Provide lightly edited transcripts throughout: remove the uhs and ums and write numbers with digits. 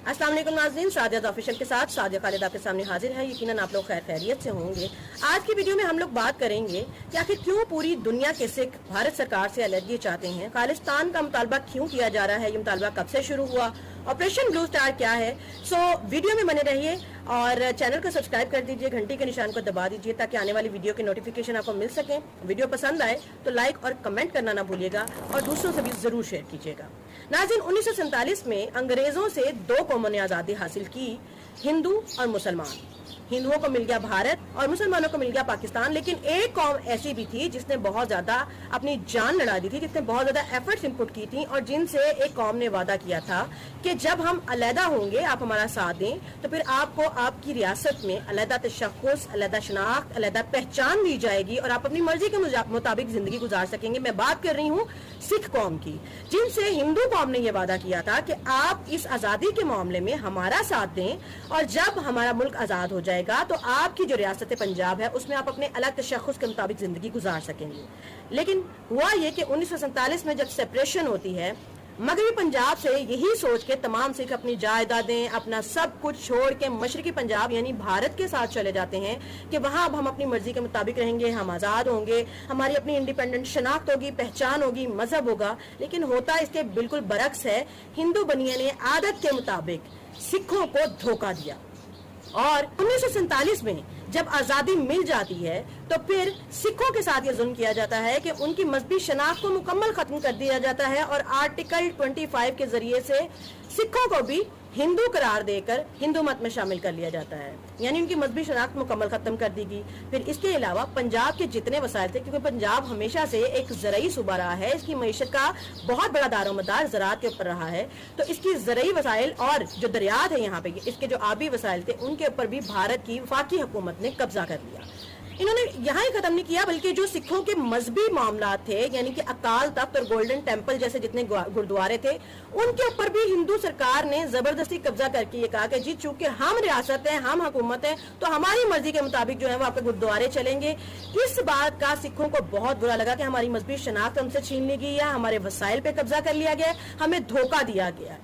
अस्सलाम वालेकुम नाज़रीन, सादिया ऑफिशियल के साथ सादिया खालिद आपके सामने हाजिर है। यकीनन आप लोग खैर खैरियत से होंगे। आज की वीडियो में हम लोग बात करेंगे कि आखिर क्यों पूरी दुनिया के सिख भारत सरकार से अलग चाहते हैं, खालिस्तान का मुतालबा क्यों किया जा रहा है, ये मुतालबा कब से शुरू हुआ, ऑपरेशन ब्लू स्टार क्या है। सो वीडियो में बने रहिए और चैनल को सब्सक्राइब कर दीजिए, घंटी के निशान को दबा दीजिए ताकि आने वाली वीडियो की नोटिफिकेशन आपको मिल सके। वीडियो पसंद आए तो लाइक और कमेंट करना ना भूलिएगा और दूसरों से भी जरूर शेयर कीजिएगा। नाज़रीन, 1947 में अंग्रेजों से दो कौमों ने आजादी हासिल की, हिंदू और मुसलमान। हिंदुओं को मिल गया भारत और मुसलमानों को मिल गया पाकिस्तान। लेकिन एक कौम ऐसी भी थी जिसने बहुत ज्यादा अपनी जान लड़ा दी थी, जिसने बहुत ज्यादा एफर्ट्स इनपुट की थी और जिनसे एक कौम ने वादा किया था कि जब हम अलहदा होंगे, आप हमारा साथ दें, तो फिर आपको आपकी रियासत में अलहदा तशख़्ख़ुस, अलहदा शनाख्त, अलहदा पहचान दी जाएगी और आप अपनी मर्जी के मुताबिक जिंदगी गुजार सकेंगे। मैं बात कर रही हूँ सिख कौम की, जिनसे हिंदू कौम ने यह वादा किया था कि आप इस आजादी के मामले में हमारा साथ दें और जब हमारा मुल्क आजाद हो जाएगा तो आपकी जो रियासत पंजाब है उसमें आप अपने अलग तशख़्ख़ुस के मुताबिक जिंदगी गुजार सकेंगे। लेकिन हुआ ये कि 1947 में जब सेपरेशन होती है, मगरबी पंजाब से यही सोच के तमाम सिख अपनी जायदादें, अपना सब कुछ छोड़ के मशरकी पंजाब यानी भारत के साथ चले जाते हैं कि वहां अब हम अपनी मर्जी के मुताबिक रहेंगे, हम आजाद होंगे, हमारी अपनी इंडिपेंडेंट शनाख्त होगी, पहचान होगी, मजहब होगा। लेकिन होता इसके बिल्कुल बरक्स है। हिंदू बनिए ने आदत के मुताबिक सिखों को धोखा दिया और 1947 में जब आजादी मिल जाती है तो फिर सिखों के साथ ये जुल्म किया जाता है कि उनकी मजहबी शनाख्त को मुकम्मल खत्म कर दिया जाता है और आर्टिकल 25 के जरिए से सिखों को भी हिंदू करार देकर हिंदू मत में शामिल कर लिया जाता है, यानी उनकी मजहबी शनाख्त मुकम्मल खत्म कर दी गई। फिर इसके अलावा पंजाब के जितने वसाइल थे, क्योंकि पंजाब हमेशा से एक ज़राई सूबा रहा है, इसकी मईशत का बहुत बड़ा दारोमदार ज़राअत के ऊपर रहा है, तो इसकी ज़राई वसाइल और जो दरियात है यहाँ पे, इसके जो आबी वसाइल थे, उनके ऊपर भी भारत की वफाकी हुकूमत ने कब्जा कर लिया। इन्होंने यहाँ ही खत्म नहीं किया बल्कि जो सिखों के मजहबी मामला थे, यानी कि अकाल तख्त और गोल्डन टेम्पल जैसे जितने गुरुद्वारे थे, उनके ऊपर भी हिंदू सरकार ने जबरदस्ती कब्जा करके ये कहा कि जी चूंकि हम रियासत हैं, हम हुकूमत हैं, तो हमारी मर्जी के मुताबिक जो है वो आपके गुरुद्वारे चलेंगे। इस बात का सिखों को बहुत बुरा लगा कि हमारी मजहबी शनाख्त हमसे छीन ली गई है, हमारे वसाइल पे कब्जा कर लिया गया, हमें धोखा दिया गया।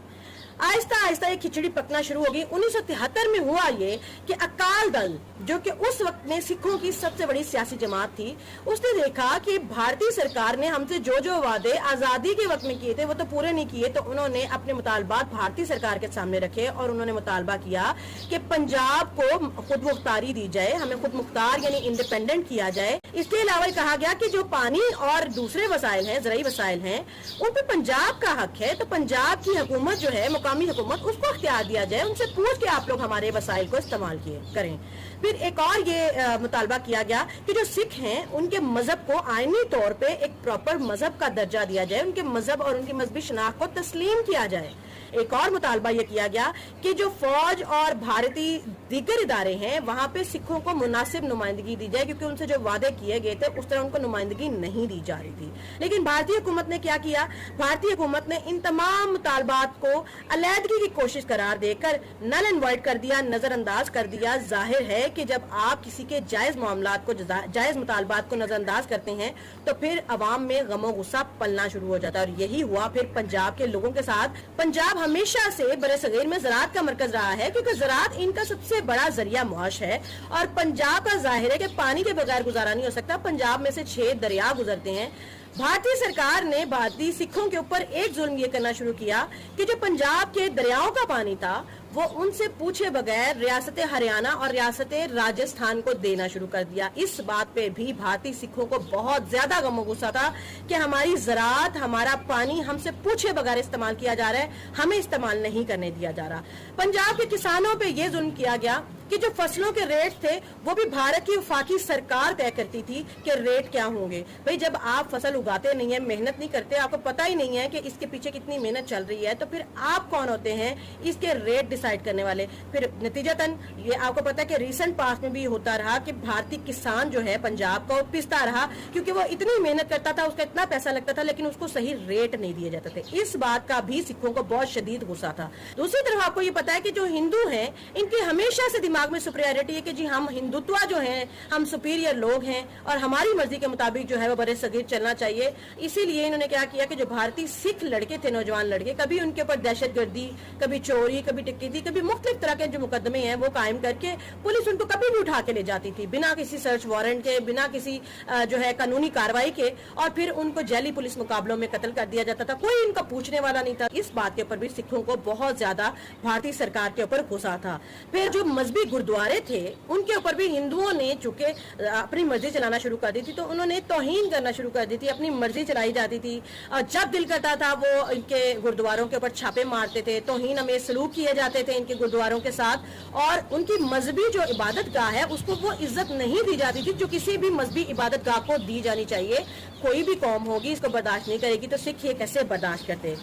आहिस्ता आहिस्ता ये खिचड़ी पकना शुरू हो गई। 1973 में हुआ ये कि अकाल दल, जो कि उस वक्त में सिखों की सबसे बड़ी सियासी जमात थी, उसने देखा कि भारतीय सरकार ने हमसे जो जो वादे आजादी के वक्त में किए थे वो तो पूरे नहीं किए, तो उन्होंने अपने मुतालबात भारतीय सरकार के सामने रखे और उन्होंने मुतालबा किया कि पंजाब को खुद मुख्तारी दी जाए, हमें खुद मुख्तार यानी इंडिपेंडेंट किया जाए। इसके अलावा कहा गया कि जो पानी और दूसरे वसाइल हैं, ज़राई वसाइल हैं, उन पर पंजाब का हक है, तो पंजाब की हुकूमत जो है, मुकामी हुकूमत, उसको अख्तियार दिया जाए, उनसे पूछ के आप लोग हमारे वसाइल को इस्तेमाल करें। फिर एक और ये मुतालबा किया गया कि जो सिख हैं उनके मजहब को आईनी तौर पे एक प्रॉपर मजहब का दर्जा दिया जाए, उनके मजहब और उनकी मजहबी शनाख्त को तस्लीम किया जाए। एक और मुतालबा यह किया गया कि जो फौज और भारतीय दीगर इदारे हैं वहां पे सिखों को मुनासिब नुमाइंदगी दी जाए, क्योंकि उनसे जो वादे किए गए थे उस तरह उनको नुमाइंदगी नहीं दी जा रही थी। लेकिन भारतीय हुकूमत ने क्या किया, भारतीय हुकूमत ने इन तमाम मुतालबात को अलहदगी की कोशिश करार देकर नल एंड वाइड कर दिया, नजरअंदाज कर दिया। जाहिर है कि जब आप किसी के जायज मामलात को, जायज मुतालबात को नजरअंदाज करते हैं तो फिर अवाम में गमो गुस्सा पलना शुरू हो जाता है और यही हुआ फिर पंजाब के लोगों के साथ। पंजाब हमेशा से बरसगीर में ज़राअत का मरकज रहा है, क्योंकि ज़राअत इनका सबसे बड़ा जरिया मुआश है और पंजाब का जाहिर है कि पानी के बगैर गुजारा नहीं हो सकता। पंजाब में से 6 दरिया गुजरते हैं। भारतीय सरकार ने भारतीय सिखों के ऊपर एक जुल्म ये करना शुरू किया कि जो पंजाब के दरियाओं का पानी था वो उनसे पूछे बगैर रियासत हरियाणा और रियासत राजस्थान को देना शुरू कर दिया। इस बात पे भी भारतीय सिखों को बहुत ज्यादा गम गुस्सा था कि हमारी ज़राअत, हमारा पानी हमसे पूछे बगैर इस्तेमाल किया जा रहा है, हमें इस्तेमाल नहीं करने दिया जा रहा। पंजाब के किसानों पे ये जुल्म किया गया कि जो फसलों के रेट थे वो भी भारत की वफाकी सरकार तय करती थी कि रेट क्या होंगे। भाई जब आप फसल उगाते नहीं है, मेहनत नहीं करते, आपको पता ही नहीं है कि इसके पीछे कितनी मेहनत चल रही है, तो फिर आप कौन होते हैं इसके रेट डिसाइड करने वाले। फिर नतीजतन ये आपको पता है कि रिसेंट पास में भी होता रहा कि भारतीय किसान जो है पंजाब का वो पिसता रहा, क्योंकि वो इतनी मेहनत करता था, उसका इतना पैसा लगता था, लेकिन उसको सही रेट नहीं दिए जाते थे। इस बात का भी सिखों को बहुत शदीद गुस्सा था। दूसरी तरफ आपको ये पता है कि जो हिंदू हैं इनके हमेशा से दिमाग दिमाग में सुपीरियरिटी है कि जी हम हिंदुत्व जो है, हम सुपीरियर लोग हैं और हमारी मर्जी के मुताबिक जो है वो बड़े सगीर चलना चाहिए। इसीलिए इन्होंने क्या किया कि जो भारतीय सिख लड़के थे, नौजवान लड़के, कभी उनके ऊपर दहशतगर्दी, कभी चोरी, कभी डकैती, कभी मुख्तलिफ तरह के जो मुकदमे हैं वो कायम करके पुलिस उनको कभी भी उठा के ले जाती थी बिना किसी सर्च वारंट के, बिना किसी जो है कानूनी कार्रवाई के, और फिर उनको जेली पुलिस मुकाबलों में कत्ल कर दिया जाता था। कोई इनका पूछने वाला नहीं था। इस बात के ऊपर भी सिखों को बहुत ज्यादा भारतीय सरकार के ऊपर गुस्सा था। फिर जो मजहबी गुरुद्वारे थे उनके ऊपर भी हिंदुओं ने चूंकि अपनी मर्जी चलाना शुरू कर दी थी तो उन्होंने तौहीन करना शुरू कर दी थी, अपनी मर्जी चलाई जाती थी। और जब दिल करता था वो इनके गुरुद्वारों के ऊपर छापे मारते थे, तौहीन हमें सलूक किए जाते थे इनके गुरुद्वारों के साथ, और उनकी मजहबी जो इबादत गाह है उसको वो इज्जत नहीं दी जाती थी जो किसी भी मजहबी इबादत गाह को दी जानी चाहिए। कोई भी कौम होगी इसको बर्दाश्त नहीं करेगी, तो सिख ये कैसे बर्दाश्त करते।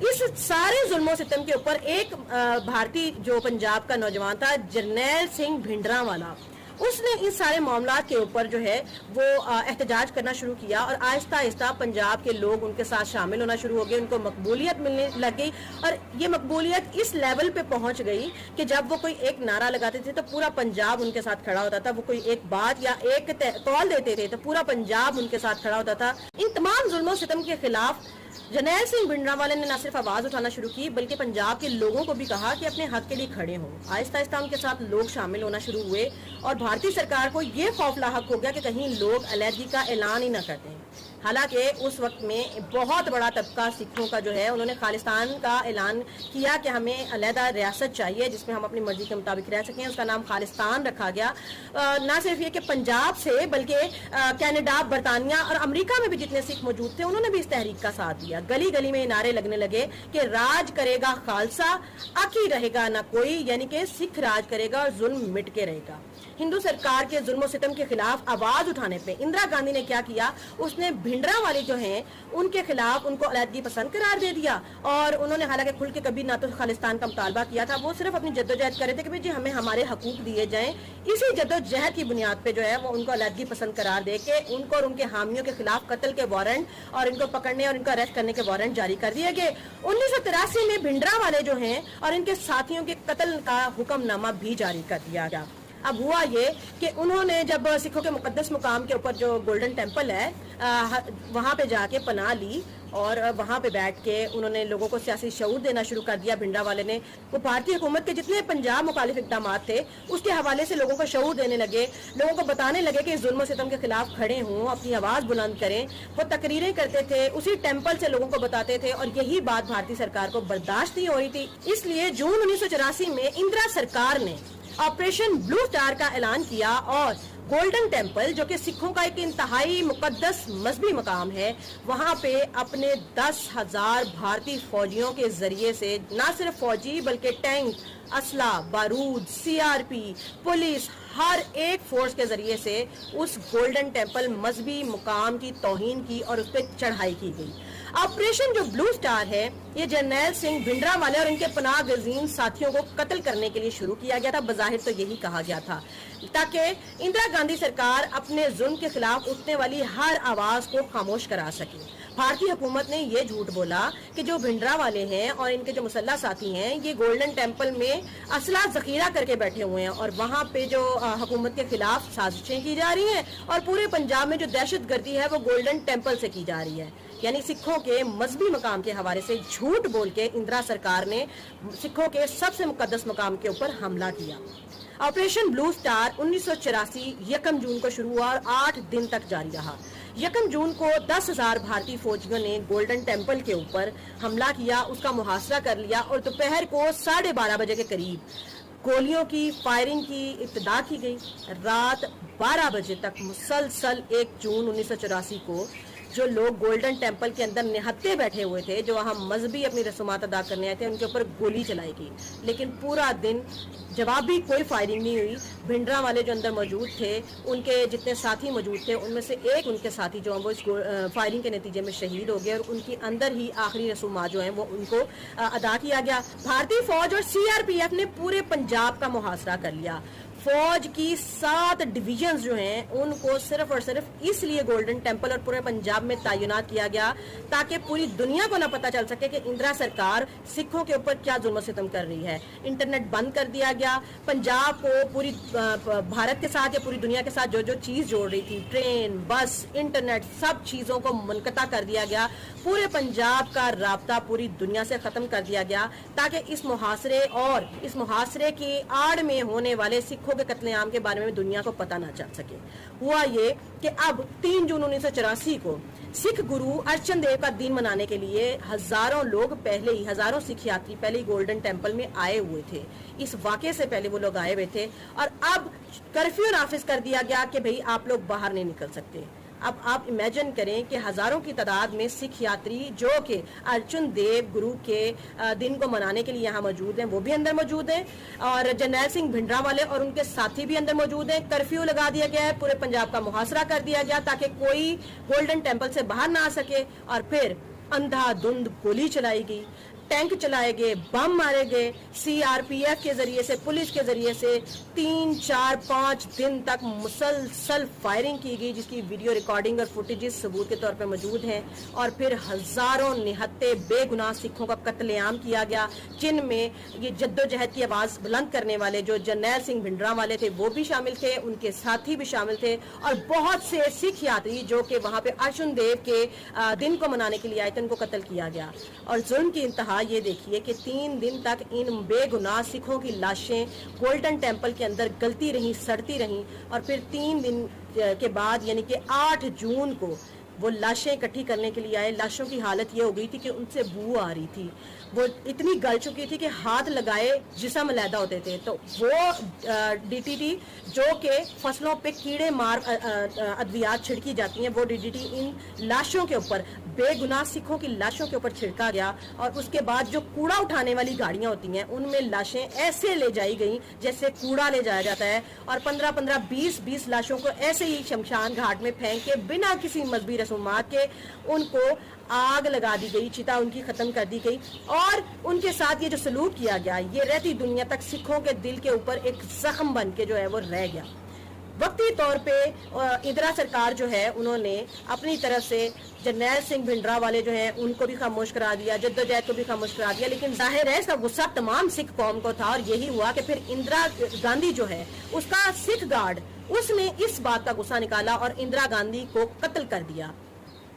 इस सारे जुल्मों सितम के ऊपर एक भारतीय जो पंजाब का नौजवान था, जरनैल सिंह भिंडरांवाला, उसने इस सारे मामलात के ऊपर जो है वो एहतजाज करना शुरू किया और आहिस्ता आहिस्ता पंजाब के लोग उनके साथ शामिल होना शुरू हो गए, उनको मकबूलियत मिलने लग गई। और ये मकबूलियत इस लेवल पे पहुंच गई कि जब वो कोई एक नारा लगाते थे तो पूरा पंजाब उनके साथ खड़ा होता था। वो कोई एक बात या एक कॉल देते थे तो पूरा पंजाब उनके साथ खड़ा होता था। इन तमाम जुल्मों सितम के खिलाफ जरनैल सिंह भिंडरांवाले ने न सिर्फ आवाज उठाना शुरू की बल्कि पंजाब के लोगों को भी कहा कि अपने हक के लिए खड़े हों। आहिस्ता आहिस्ता उनके साथ लोग शामिल होना शुरू हुए और भारतीय सरकार को ये खौफ लाहक हो गया कि कहीं लोग अलहदगी का ऐलान ही न कर दें। हालांकि उस वक्त में बहुत बड़ा तबका सिखों का जो है उन्होंने खालिस्तान का ऐलान किया कि हमें अलहदा रियासत चाहिए जिसमें हम अपनी मर्जी के मुताबिक रह सकें। उसका नाम खालिस्तान रखा गया। न सिर्फ ये कि पंजाब से बल्कि कनाडा, बरतानिया और अमेरिका में भी जितने सिख मौजूद थे उन्होंने भी इस तहरीक का साथ दिया। गली गली में नारे लगने लगे कि राज करेगा खालसा, आकी रहेगा ना कोई, यानी कि सिख राज करेगा और जुल्म मिट के रहेगा। हिंदू सरकार के जुल्म सितम के खिलाफ आवाज उठाने पे इंदिरा गांधी ने क्या किया, उसने भिंडरांवाले जो हैं उनके खिलाफ उनको अलहदगी पसंद करार दे दिया। और उन्होंने हालांकि खुल के कभी ना तो खालिस्तान का मुतालबा किया था, वो सिर्फ अपनी जद्दोजहद कर रहे थे कि भाई जी हमें हमारे हकूक दिए जाएं। इसी जद्दोजहद की बुनियाद पे जो है वो उनको अलहदगी पसंद करार दे के उनको और उनके हामियों के खिलाफ कत्ल के वारंट और इनको पकड़ने और इनको अरेस्ट करने के वारंट जारी कर दिए गए। 1983 में भिंडरांवाले जो हैं और इनके साथियों के कत्ल का हुक्मनामा भी जारी कर दिया गया। अब हुआ ये कि उन्होंने जब सिखों के मुकद्दस मुकाम के ऊपर जो गोल्डन टेम्पल है वहां पे जाके पनाह ली और वहां पे बैठ के उन्होंने लोगों को सियासी शऊर देना शुरू कर दिया। भिंडरांवाले ने वो भारतीय हुकूमत के जितने पंजाब मुखालिफ इक़दाम थे उसके हवाले से लोगों को शऊर देने लगे, लोगों को बताने लगे कि जुल्म सितम के खिलाफ खड़े हों, अपनी आवाज बुलंद करें। वो तकरीरें करते थे, उसी टेम्पल से लोगों को बताते थे और यही बात भारतीय सरकार को बर्दाश्त नहीं हो रही थी। इसलिए जून 1984 में इंदिरा सरकार ने ऑपरेशन ब्लू स्टार का ऐलान किया और गोल्डन टेम्पल जो कि सिखों का एक इंतहाई मुकद्दस मजहबी मकाम है, वहां पे अपने 10,000 भारतीय फौजियों के जरिए से न सिर्फ फौजी बल्कि टैंक, असला, बारूद, सीआरपी, पुलिस, हर एक फोर्स के जरिए से उस गोल्डन टेम्पल मजहबी मुकाम की तौहीन की और उस पर चढ़ाई की गई। ऑपरेशन जो ब्लू स्टार है ये जरनैल सिंह भिंडरांवाले और इनके पनाह गजीन साथियों को कत्ल करने के लिए शुरू किया गया था। बज़ाहिर तो यही कहा गया था ताकि इंदिरा गांधी सरकार अपने जुल्म के खिलाफ उठने वाली हर आवाज को खामोश करा सके। भारतीय हुकूमत ने ये झूठ बोला कि जो भिंडरांवाले हैं और इनके जो मुसल्लह साथी हैं ये गोल्डन टेम्पल में असला जखीरा करके बैठे हुए हैं और वहां पे जो हुकूमत के खिलाफ साजिशें की जा रही हैं और पूरे पंजाब में जो दहशतगर्दी है वो गोल्डन टेम्पल से की जा रही है। यानी सिखों के मजहबी मकाम के हवाले से झूठ बोल के इंदिरा सरकार ने सिखों के सबसे मुकद्दस मकाम के ऊपर हमला किया। ऑपरेशन ब्लू स्टार 1984 1 जून को शुरू हुआ और 8 दिन तक जारी रहा। 1 जून को 10,000 भारतीय फौजियों ने गोल्डन टेम्पल के ऊपर हमला किया, उसका मुहासरा कर लिया और दोपहर को 12:30 बजे के करीब गोलियों की फायरिंग की इब्तिदा की गई। रात 12 बजे तक मुसलसल 1 जून 1984 को जो लोग गोल्डन टेम्पल के अंदर निहत्ते बैठे हुए थे, जो वहाँ मजहबी अपनी रसूमात अदा करने आए थे, उनके ऊपर गोली चलाई गई। लेकिन पूरा दिन जवाबी कोई फायरिंग नहीं हुई। भिंडरांवाले जो अंदर मौजूद थे, उनके जितने साथी मौजूद थे, उनमें से एक उनके साथी जो हैं वो इस फायरिंग के नतीजे में शहीद हो गए और उनकी अंदर ही आखिरी रसूमात जो हैं वो उनको अदा किया गया। भारतीय फौज और सीआरपीएफ ने पूरे पंजाब का मुहासरा कर लिया। فوج کی 7 ڈویژنز جو ہیں ان کو صرف اور صرف اس لیے گولڈن ٹیمپل اور پورے پنجاب میں تعینات کیا گیا تاکہ پوری دنیا کو نہ پتہ چل سکے کہ اندرا سرکار سکھوں کے اوپر کیا ظلم و ستم کر رہی ہے. انٹرنیٹ بند کر دیا گیا. پنجاب کو پوری بھارت کے ساتھ یا پوری دنیا کے ساتھ جو جو چیز جوڑ رہی تھی، ٹرین، بس، انٹرنیٹ، سب چیزوں کو منقطع کر دیا گیا. پورے پنجاب کا رابطہ پوری دنیا سے ختم کر دیا گیا تاکہ اس محاصرے کی آڑ میں ہونے والے سکھوں کے قتل عام کے بارے میں دنیا کو پتہ نہ چل سکے. ہوا یہ کہ اب 3 جون 1984 کو سکھ گرو ارچن دیو کا دن منانے کے لیے ہزاروں سکھ یاتری پہلے ہی گولڈن ٹیمپل میں آئے ہوئے تھے. اس واقعے سے پہلے وہ لوگ آئے ہوئے تھے اور اب کرفیو نافذ کر دیا گیا کہ بھئی آپ لوگ باہر نہیں نکل سکتے. اب آپ امیجن کریں کہ ہزاروں کی تعداد میں سکھ یاتری جو کہ ارجن دیو گرو کے دن کو منانے کے لیے یہاں موجود ہیں، وہ بھی اندر موجود ہیں اور جرنیل سنگھ بھنڈرا والے اور ان کے ساتھی بھی اندر موجود ہیں. کرفیو لگا دیا گیا ہے، پورے پنجاب کا محاصرہ کر دیا گیا تاکہ کوئی گولڈن ٹیمپل سے باہر نہ آ سکے. اور پھر اندھا دھند گولی چلائی گئی، ٹینک چلائے گئے، بم مارے گئے. CRPF کے ذریعے سے، پولیس کے ذریعے سے 3 4 5 دن تک مسلسل فائرنگ کی گئی جس کی ویڈیو ریکارڈنگ اور فوٹیجز ثبوت کے طور پہ موجود ہیں. اور پھر ہزاروں نہتے بے گناہ سکھوں کا قتل عام کیا گیا، جن میں یہ جدوجہد کی آواز بلند کرنے والے جو جرنیل سنگھ بھنڈرا والے تھے وہ بھی شامل تھے، ان کے ساتھی بھی شامل تھے اور بہت سے سکھ یاتری جو کہ وہاں پہ ارجن دیو کے دن کو منانے کے لیے آئے تھے ان کو قتل کیا گیا. اور ظلم کی انتہا یہ دیکھیے کہ 3 دن تک ان بے گناہ سکھوں کی لاشیں گولڈن ٹیمپل کے اندر گلتی رہیں، سڑتی رہیں. اور پھر 3 دن کے بعد یعنی کہ 8 جون کو وہ لاشیں اکٹھی کرنے کے لیے آئے. لاشوں کی حالت یہ ہو گئی تھی کہ ان سے بو آ رہی تھی، وہ اتنی گل چکی تھی کہ ہاتھ لگائے جسم علیحدہ ہوتے تھے. تو وہ DDT جو کہ فصلوں پہ کیڑے مار ادویات چھڑکی جاتی ہیں، وہ DDT ان لاشوں کے اوپر، بے گناہ سکھوں کی لاشوں کے اوپر چھڑکا گیا. اور اس کے بعد جو کوڑا اٹھانے والی گاڑیاں ہوتی ہیں ان میں لاشیں ایسے لے جائی گئیں جیسے کوڑا لے جایا جاتا ہے اور 15 20 لاشوں کو ایسے ہی شمشان گھاٹ میں پھینک کے بنا کسی مذہبی رسومات کے ان کو آگ لگا دی گئی، چتا ان کی ختم کر دی گئی. اور ان کے ساتھ یہ جو سلوک کیا گیا یہ رہتی دنیا تک سکھوں کے دل کے اوپر ایک زخم بن کے جو ہے وہ رہ گیا. وقتی طور پہ اندرا سرکار جو ہے انہوں نے اپنی طرف سے جرنیل سنگھ بھنڈرا والے جو ہیں ان کو بھی خاموش کرا دیا، جدوجہد کو بھی خاموش کرا دیا. لیکن ظاہر ہے اس کا غصہ تمام سکھ قوم کو تھا اور یہی ہوا کہ پھر اندرا گاندھی جو ہے اس کا سکھ گارڈ اس نے اس بات کا غصہ نکالا اور اندرا گاندھی کو قتل کر دیا.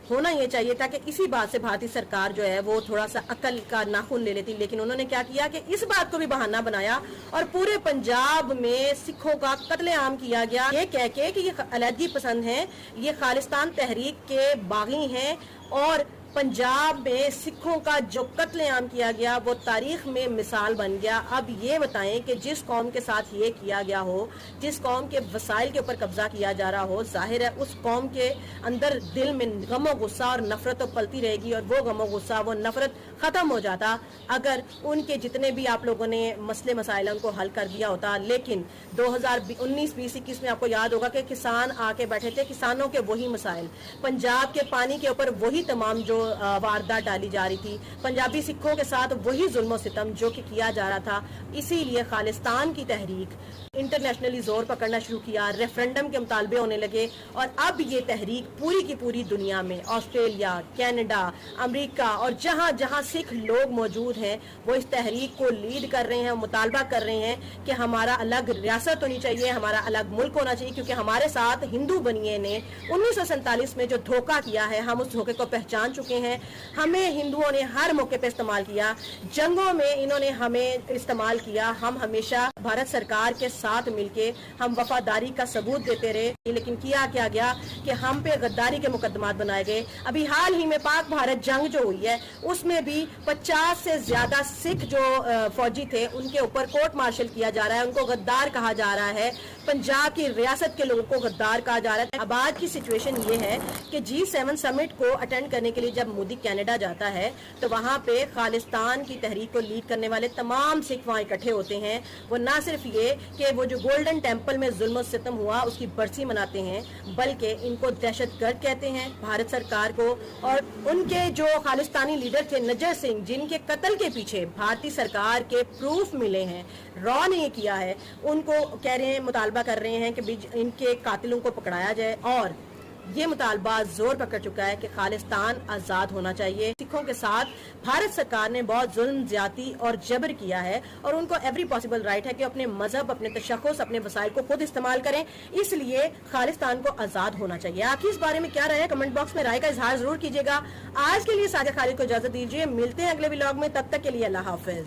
ہونا یہ چاہیے تھا کہ اسی بات سے بھارتی سرکار جو ہے وہ تھوڑا سا عقل کا ناخن لے لیتی، لیکن انہوں نے کیا کیا کہ اس بات کو بھی بہانہ بنایا اور پورے پنجاب میں سکھوں کا قتل عام کیا گیا یہ کہہ کے کہ یہ علیحدگی پسند ہیں، یہ خالستان تحریک کے باغی ہیں. اور پنجاب میں سکھوں کا جو قتل عام کیا گیا وہ تاریخ میں مثال بن گیا. اب یہ بتائیں کہ جس قوم کے ساتھ یہ کیا گیا ہو، جس قوم کے وسائل کے اوپر قبضہ کیا جا رہا ہو، ظاہر ہے اس قوم کے اندر دل میں غم و غصہ اور نفرت تو پلتی رہے گی. اور وہ غم و غصہ، وہ نفرت ختم ہو جاتا اگر ان کے جتنے بھی آپ لوگوں نے مسئلے مسائل ان کو حل کر دیا ہوتا. لیکن 2019 20 21 میں آپ کو یاد ہوگا کہ کسان آ کے بیٹھے تھے، کسانوں کے وہی مسائل، پنجاب کے پانی کے اوپر وہی تمام جو واردات ڈالی جا رہی تھی، پنجابی سکھوں کے ساتھ وہی ظلم و ستم جو کہ کیا جا رہا تھا. اسی لیے خالستان کی تحریک انٹرنیشنلی زور پکڑنا شروع کیا، ریفرنڈم کے مطالبے ہونے لگے. اور اب یہ تحریک پوری کی پوری دنیا میں، آسٹریلیا، کینیڈا، امریکہ اور جہاں جہاں سکھ لوگ موجود ہیں وہ اس تحریک کو لیڈ کر رہے ہیں، مطالبہ کر رہے ہیں کہ ہمارا الگ ریاست ہونی چاہیے، ہمارا الگ ملک ہونا چاہیے. کیونکہ ہمارے ساتھ ہندو بنیے نے 1947 میں جو دھوکہ کیا ہے ہم اس دھوکے کو پہچان چکے ہیں. ہمیں ہندوؤں نے ہر موقع پہ استعمال کیا، جنگوں میں انہوں نے ہمیں استعمال کیا. ہم ہمیشہ بھارت سرکار کے ساتھ مل کے ہم وفاداری کا ثبوت دیتے رہے، لیکن کیا گیا کہ ہم پہ غداری کے مقدمات بنائے گئے. ابھی حال ہی میں پاک بھارت جنگ جو ہوئی ہے اس میں بھی 50 سے زیادہ سکھ جو فوجی تھے ان کے اوپر کورٹ مارشل کیا جا رہا ہے، ان کو غدار کہا جا رہا ہے، پنجاب کی ریاست کے لوگوں کو غدار کہا جا رہا ہے. اب آج کی سچویشن یہ ہے کہ G7 سمٹ کو اٹینڈ کرنے کے لیے جب जब मोदी कनाडा जाता है तो वहाँ पे खालिस्तान की तहरीक को लीड करने वाले तमाम सिख वहाँ इकट्ठे होते हैं। वो ना सिर्फ ये कि वो जो गोल्डन टेम्पल में जुल्म सितम हुआ उसकी बरसी मनाते हैं, बल्कि इनको दहशतगर्द कहते हैं भारत सरकार को। और उनके जो खालिस्तानी लीडर थे नजर सिंह, जिनके कत्ल के पीछे भारतीय सरकार के प्रूफ मिले हैं, रॉ ने ये किया है, उनको कह रहे हैं, मुतालबा कर रहे हैं कि इनके कातिलों को पकड़ाया जाए। और ये मुतालबा जोर पकड़ चुका है कि खालिस्तान आज़ाद होना चाहिए। सिखों के साथ भारत सरकार ने बहुत जुल्म, ज्यादती और जबर किया है और उनको एवरी पॉसिबल राइट है कि अपने मजहब, अपने तशख़्ख़ुस, अपने वसाइल को खुद इस्तेमाल करें। इसलिए खालिस्तान को आज़ाद होना चाहिए। आपकी इस बारे में क्या राय है? कमेंट बॉक्स में राय का इजहार जरूर कीजिएगा। आज के लिए सादिया खालिद को इजाजत दीजिए, मिलते हैं अगले व्लॉग में, तब तक के लिए अल्लाह हाफिज।